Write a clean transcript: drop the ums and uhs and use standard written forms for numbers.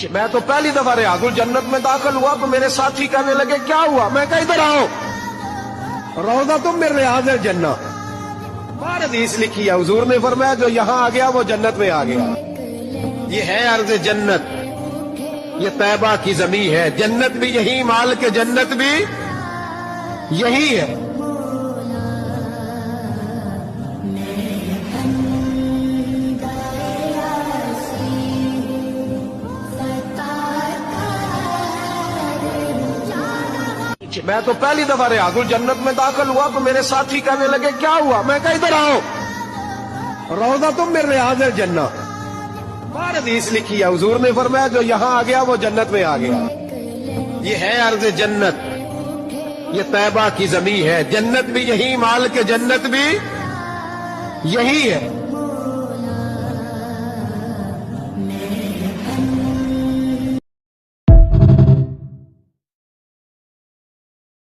میں تو پہلی دفعہ ریاض الجنت میں داخل ہوا تو میرے ساتھی کہنے لگے کیا ہوا؟ میں کہا ادھر آؤ، روضہ تم من ریاض الجنہ، باہر حدیث لکھی ہے، حضور نے فرمایا جو یہاں آ گیا وہ جنت میں آ گیا۔ یہ ہے عرض جنت، یہ طیبہ کی زمین ہے، جنت بھی یہی، مال کے جنت بھی یہی ہے۔ میں تو پہلی دفعہ ریاض الجنت میں داخل ہوا تو میرے ساتھی کہنے لگے کیا ہوا؟ میں کہا ادھر آؤ، روضہ تم من ریاض الجنہ، باہر حدیث لکھی ہے، حضور نے فرمایا جو یہاں آ گیا وہ جنت میں آ گیا۔ یہ ہے عرض جنت، یہ طیبہ کی زمین ہے، جنت بھی یہی، مال کے جنت بھی یہی ہے۔